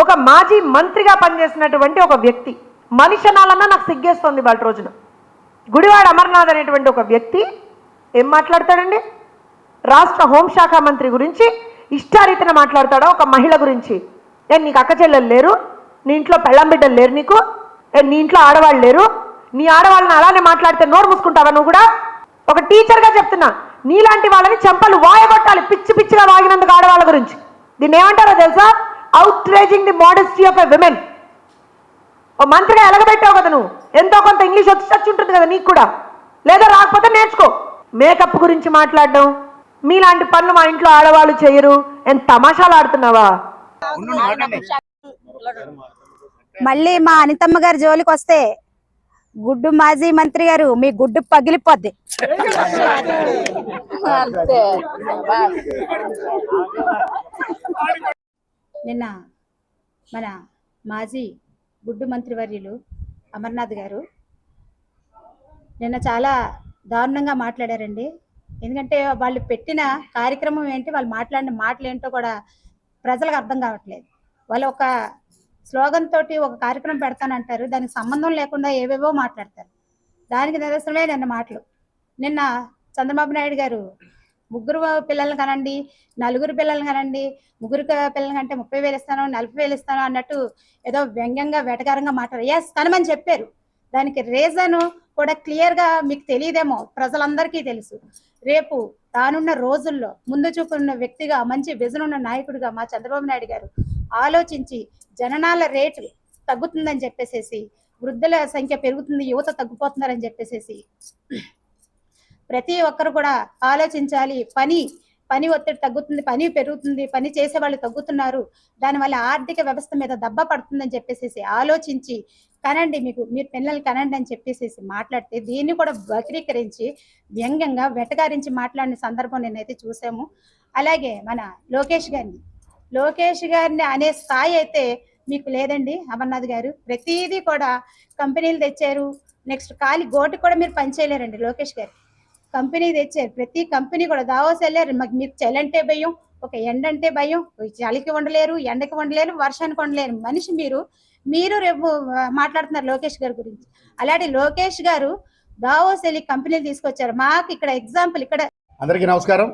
ఒక మాజీ మంత్రిగా పనిచేసినటువంటి ఒక వ్యక్తి మనిషి అనాలన్నా నాకు సిగ్గేస్తుంది వాళ్ళ రోజున. గుడివాడ అమర్నాథ్ అనేటువంటి ఒక వ్యక్తి ఏం మాట్లాడతాడండి? రాష్ట్ర హోంశాఖ మంత్రి గురించి ఇష్టారీతిన మాట్లాడతాడా? ఒక మహిళ గురించి నీకు అక్క చెల్లెలు లేరు, నీ ఇంట్లో పెళ్ళం బిడ్డలు లేరు, నీకు నీ ఇంట్లో ఆడవాళ్ళు లేరు, నీ ఆడవాళ్ళని అలానే మాట్లాడితే నోరు మూసుకుంటావా నువ్వు కూడా? ఒక టీచర్గా చెప్తున్నా, నీలాంటి వాళ్ళని చెంపలు వాయగొట్టాలి పిచ్చి పిచ్చిగా వాగినందుకు ఆడవాళ్ళ గురించి. దీన్ని ఏమంటారో తెలుసా? Outraging the modesty of a women. ఓ మంత్రిగా ఎలగబెట్టావు కదా నువ్వు, ఎంతో కొంత ఇంగ్లీష్ వచ్చి ఉంటుంది కదా నీకు కూడా, లేదా రాకపోతే నేర్చుకో. మేకప్ గురించి మాట్లాడడం, మీలాంటి పనులు మా ఇంట్లో ఆడవాళ్ళు చేయరు, ఎంత తమాషాలు ఆడుతున్నావా? మళ్ళీ మా అనితమ్మ గారి జోలికి వస్తే గుడ్డు మాజీ మంత్రి గారు మీ గుడ్డు పగిలిపోద్ది. నిన్న మన మాజీ గుడ్డు మంత్రివర్యులు అమర్నాథ్ గారు నిన్న చాలా దారుణంగా మాట్లాడారండి. ఎందుకంటే వాళ్ళు పెట్టిన కార్యక్రమం ఏంటి, వాళ్ళు మాట్లాడిన మాటలు ఏంటో కూడా ప్రజలకు అర్థం కావట్లేదు. వాళ్ళు ఒక స్లోగన్ తోటి ఒక కార్యక్రమం పెడతానంటారు, దానికి సంబంధం లేకుండా ఏవేవో మాట్లాడతారు. దానికి నిదర్శనమే నిన్న మాటలు. నిన్న చంద్రబాబు నాయుడు గారు ముగ్గురు పిల్లల్ని కనండి, నలుగురు పిల్లల్ని కనండి, ముగ్గురు పిల్లల కంటే 30,000 ఇస్తాను, 40,000 ఇస్తాను అన్నట్టు ఏదో వ్యంగ్యంగా వెటకారంగా మాట్లాడారు. ఎస్, కనమని చెప్పారు. దానికి రీజన్ కూడా క్లియర్గా మీకు తెలియదేమో, ప్రజలందరికీ తెలుసు. రేపు రానున్న రోజుల్లో ముందు చూపున్న వ్యక్తిగా, మంచి విజన్ ఉన్న నాయకుడిగా మా చంద్రబాబు నాయుడు గారు ఆలోచించి జననాల రేటు తగ్గుతుందని చెప్పేసేసి, వృద్ధుల సంఖ్య పెరుగుతుంది, యువత తగ్గిపోతున్నారని చెప్పేసేసి ప్రతి ఒక్కరు కూడా ఆలోచించాలి. పని ఒత్తిడి తగ్గుతుంది, పని పెరుగుతుంది, పని చేసే వాళ్ళు తగ్గుతున్నారు, దానివల్ల ఆర్థిక వ్యవస్థ మీద దెబ్బ పడుతుందని చెప్పేసి ఆలోచించి కనండి, మీరు పిల్లలు కనండి అని చెప్పేసి మాట్లాడితే దీన్ని కూడా వక్రీకరించి వ్యంగ్యంగా వెటకారించి మాట్లాడిన సందర్భం నేనైతే చూసాము. అలాగే మన లోకేష్ గారిని అనే స్థాయి అయితే మీకు లేదండి అమర్నాథ్ గారు. ప్రతిదీ కూడా కంపెనీలు తెచ్చారు, నెక్స్ట్ కాలి గోటు కూడా మీరు పనిచేయలేరండి. లోకేష్ గారు కంపెనీ తెచ్చారు, ప్రతి కంపెనీ కూడా దావోస్ వెళ్ళారు. మీకు చలంటే భయం, ఒక ఎండ అంటే భయం, చలికి ఉండలేరు, ఎండకి ఉండలేరు, వర్షానికి ఉండలేరు మనిషి మీరు రేపు మాట్లాడుతున్నారు లోకేష్ గారి గురించి. అలాంటి లోకేష్ గారు దావోస్ వెళ్ళి కంపెనీలు తీసుకొచ్చారు. మాకు ఇక్కడ ఎగ్జాంపుల్. ఇక్కడ అందరికీ నమస్కారం.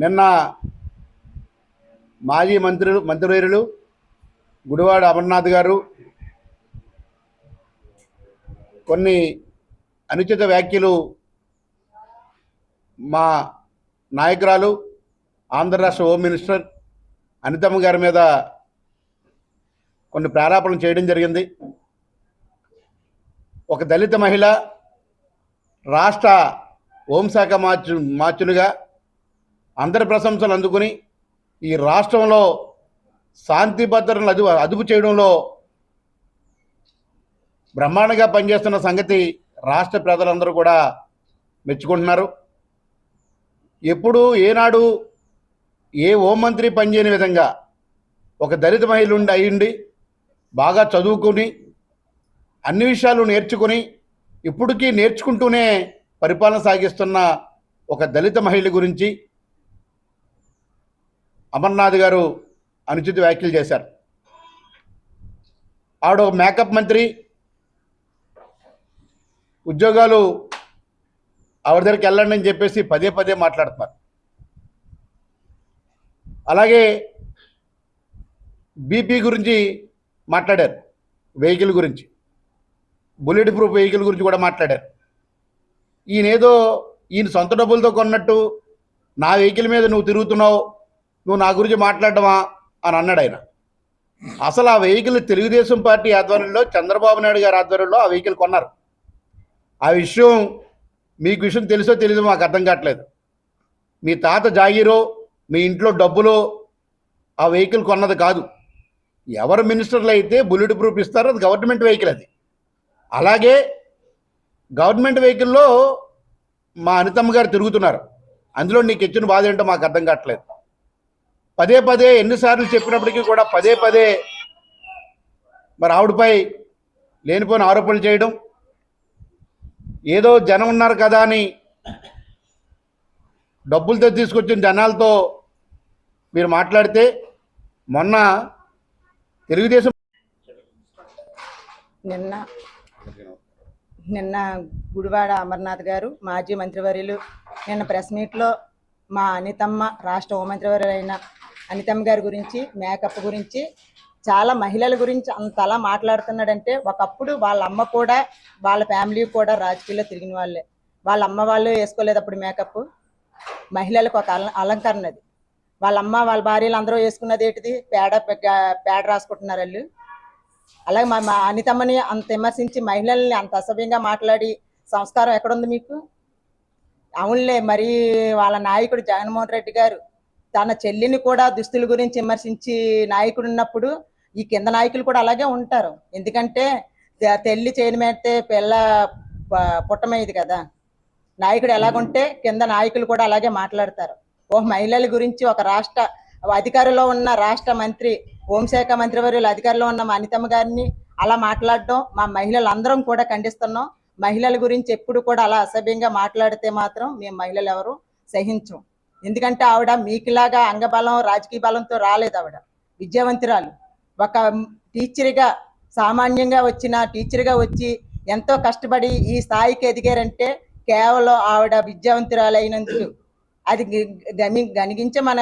నిన్న మాజీ మంత్రివర్యులు గుడివాడ అమర్నాథ్ గారు కొన్ని అనుచిత వ్యాఖ్యలు మా నాయకురాలు ఆంధ్ర రాష్ట్ర హోమ్ మినిస్టర్ అనితమ్మ గారి మీద కొన్ని ప్రారాపణలు చేయడం జరిగింది. ఒక దళిత మహిళ రాష్ట్ర హోంశాఖ మార్చులుగా అందరి ప్రశంసలు అందుకుని ఈ రాష్ట్రంలో శాంతి భద్రతలను అదుపు చేయడంలో బ్రహ్మాండంగా పనిచేస్తున్న సంగతి రాష్ట్ర ప్రజలందరూ కూడా మెచ్చుకుంటున్నారు. ఎప్పుడు ఏనాడు ఏ హోంమంత్రి పనిచేయని విధంగా ఒక దళిత మహిళ అయ్యుండి బాగా చదువుకుని అన్ని విషయాలు నేర్చుకుని ఇప్పటికీ నేర్చుకుంటూనే పరిపాలన సాగిస్తున్న ఒక దళిత మహిళ గురించి అమర్నాథ్ గారు అనుచిత వ్యాఖ్యలు చేశారు. ఆవిడ ఒక మేకప్ మంత్రి, ఉద్యోగాలు ఆవిడ దగ్గరికి వెళ్ళండి అని చెప్పేసి పదే మాట్లాడుతున్నారు. అలాగే బీపీ గురించి మాట్లాడారు, వెహికల్ గురించి, బుల్లెట్ ప్రూఫ్ వెహికల్ గురించి కూడా మాట్లాడారు. ఈయన సొంత డబ్బులతో కొన్నట్టు నా వెహికల్ మీద నువ్వు తిరుగుతున్నావు, నువ్వు నా గురించి మాట్లాడమా అని అన్నాడు ఆయన. అసలు ఆ వెహికల్ తెలుగుదేశం పార్టీ ఆధ్వర్యంలో, చంద్రబాబు నాయుడు గారి ఆధ్వర్యంలో ఆ వెహికల్ కొన్నారు. ఆ విషయం మీకు తెలుసో తెలీదో మాకు అర్థం కావట్లేదు. మీ తాత జాగీరో, మీ ఇంట్లో డబ్బులో ఆ వెహికల్ కొన్నది కాదు. ఎవరు మినిస్టర్లు అయితే బుల్లెట్ ప్రూఫ్ ఇస్తారో అది గవర్నమెంట్ వెహికల్. అది అలాగే గవర్నమెంట్ వెహికల్లో మా అనితమ్మ గారు తిరుగుతున్నారు. అందులో నీకు ఇచ్చిన బాధ ఏంటో మాకు అర్థం కావట్లేదు. పదే ఎన్నిసార్లు చెప్పినప్పటికీ కూడా పదే మరి ఆవిడపై లేనిపోయిన ఆరోపణలు చేయడం, ఏదో జనం ఉన్నారు కదా అని డబ్బులతో తీసుకొచ్చిన జనాలతో మీరు మాట్లాడితే, మొన్న తెలుగుదేశం నిన్న గుడివాడ అమర్నాథ్ గారు మాజీ మంత్రివర్యులు నిన్న ప్రెస్ మీట్లో మా అనితమ్మ రాష్ట్ర హోంమంత్రివర్యులు అయిన అనితమ్మ గారి గురించి మేకప్ గురించి చాలా మహిళల గురించి అంతలా మాట్లాడుతున్నాడంటే, ఒకప్పుడు వాళ్ళ అమ్మ కూడా వాళ్ళ ఫ్యామిలీ కూడా రాజకీయాల్లో తిరిగిన వాళ్ళే. వాళ్ళ అమ్మ వాళ్ళు వేసుకోలేదు అప్పుడు మేకప్. మహిళలకు ఒక అలంకరణ అది. వాళ్ళ అమ్మ వాళ్ళ భార్యలు అందరూ వేసుకున్నది ఏంటిది? పేడ రాసుకుంటున్నారు వాళ్ళు. అలాగే మా అనితమ్మని అంత విమర్శించి మహిళల్ని అంత అసభ్యంగా మాట్లాడి సంస్కారం ఎక్కడుంది మీకు? అవునులే, మరి వాళ్ళ నాయకుడు జగన్మోహన్ రెడ్డి గారు తన చెల్లిని కూడా దుస్తుల గురించి విమర్శించి నాయకుడు ఉన్నప్పుడు ఈ కింద నాయకులు కూడా అలాగే ఉంటారు. ఎందుకంటే తెల్లి చేయని మేస్తే పిల్ల పుట్టమేది కదా. నాయకుడు ఎలాగుంటే కింద నాయకులు కూడా అలాగే మాట్లాడతారు. మహిళల గురించి ఒక రాష్ట్ర అధికారంలో ఉన్న రాష్ట్ర మంత్రి, హోంశాఖ మంత్రివర్యులు అధికారంలో ఉన్న మా అనితమ్మ గారిని అలా మాట్లాడడం మా మహిళలందరం కూడా ఖండిస్తున్నాం. మహిళల గురించి ఎప్పుడు కూడా అలా అసభ్యంగా మాట్లాడితే మాత్రం మేము మహిళలు ఎవరు సహించం. ఎందుకంటే ఆవిడ మీకులాగా అంగబలం రాజకీయ బలంతో రాలేదు. ఆవిడ విద్యావంతురాలు, ఒక టీచర్గా సామాన్యంగా వచ్చిన టీచర్గా వచ్చి ఎంతో కష్టపడి ఈ స్థాయికి ఎదిగారంటే కేవలం ఆవిడ విద్యావంతురాలు అయినందుకు. అది గనిగించే మన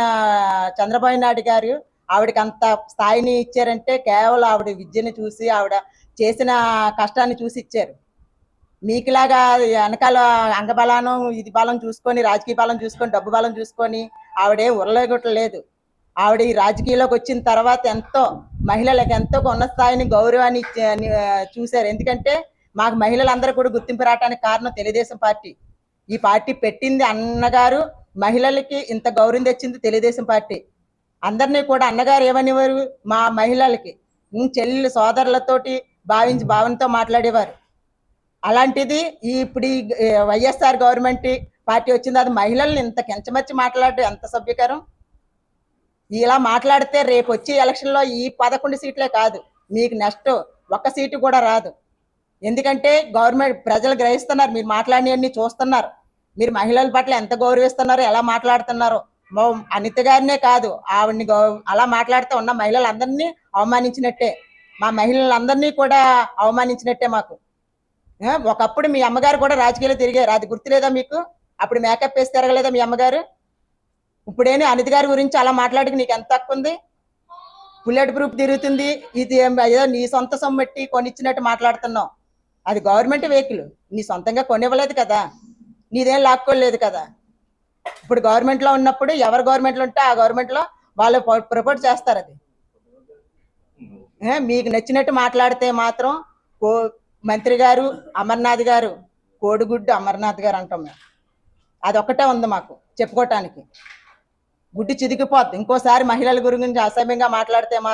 చంద్రబాబు నాయుడు గారు ఆవిడకి అంత స్థాయిని ఇచ్చారంటే కేవలం ఆవిడ విద్యను చూసి, ఆవిడ చేసిన కష్టాన్ని చూసి ఇచ్చారు. మీకులాగా వెనకాల అంగబలానం ఇది బలం చూసుకొని, రాజకీయ బలం చూసుకొని, డబ్బు బలం చూసుకొని ఆవిడే ఉరలేగొట్టలేదు. ఆవిడ ఈ రాజకీయాల్లోకి వచ్చిన తర్వాత ఎంతో మహిళలకు ఎంతో ఉన్నత స్థాయిని గౌరవాన్ని చూశారు. ఎందుకంటే మాకు మహిళలందరూ కూడా గుర్తింపు రావడానికి కారణం తెలుగుదేశం పార్టీ. ఈ పార్టీ పెట్టింది అన్నగారు, మహిళలకి ఇంత గౌరవం తెచ్చింది తెలుగుదేశం పార్టీ. అందరినీ కూడా అన్నగారు ఏమనేవారు? మా మహిళలకి చెల్లెలు సోదరులతోటి భావనతో మాట్లాడేవారు. అలాంటిది ఇప్పుడు ఈ వైఎస్ఆర్ గవర్నమెంట్ పార్టీ వచ్చింది, అది మహిళల్ని ఇంత కెంచమర్చి మాట్లాడడం ఎంత సభ్యకరం? ఇలా మాట్లాడితే రేపు వచ్చే ఎలక్షన్లో ఈ 11 సీట్లే కాదు, మీకు నెక్స్ట్ ఒక్క సీటు కూడా రాదు. ఎందుకంటే గవర్నమెంట్ ప్రజలు గ్రహిస్తున్నారు, మీరు మాట్లాడినవన్నీ చూస్తున్నారు. మీరు మహిళల పట్ల ఎంత గౌరవిస్తున్నారో, ఎలా మాట్లాడుతున్నారో. అనిత గారినే కాదు, ఆవిడ్ని అలా మాట్లాడుతూ ఉన్న మహిళలందరినీ అవమానించినట్టే, మా మహిళలందరినీ కూడా అవమానించినట్టే మాకు. ఒకప్పుడు మీ అమ్మగారు కూడా రాజకీయాలు తిరిగారు, అది గుర్తులేదా మీకు? అప్పుడు మేకప్ వేసి తిరగలేదా మీ అమ్మగారు? ఇప్పుడేని అనిత గారి గురించి అలా మాట్లాడికి నీకు ఎంత తక్కువ ఉంది? బుల్లెట్ ప్రూఫ్ తిరుగుతుంది, ఇది ఏదో నీ సొంత సొమ్మెట్టి కొనిచ్చినట్టు మాట్లాడుతున్నావు. అది గవర్నమెంట్ వెహికల్, నీ సొంతంగా కొనివ్వలేదు కదా, నీదేం లాక్కోలేదు కదా. ఇప్పుడు గవర్నమెంట్లో ఉన్నప్పుడు ఎవరు గవర్నమెంట్లో ఉంటే ఆ గవర్నమెంట్లో వాళ్ళు ప్రపోర్ట్ చేస్తారు. అది మీకు నచ్చినట్టు మాట్లాడితే మాత్రం మంత్రి గారు అమర్నాథ్ గారు, కోడిగుడ్డు అమర్నాథ్ గారు అంటాం మేము. అదొక్కటే ఉంది మాకు చెప్పుకోవటానికి. గుడ్డి చిదికిపోద్ది. ఇంకోసారి మహిళల గురించి అసభ్యంగా మాట్లాడితే మాత్రం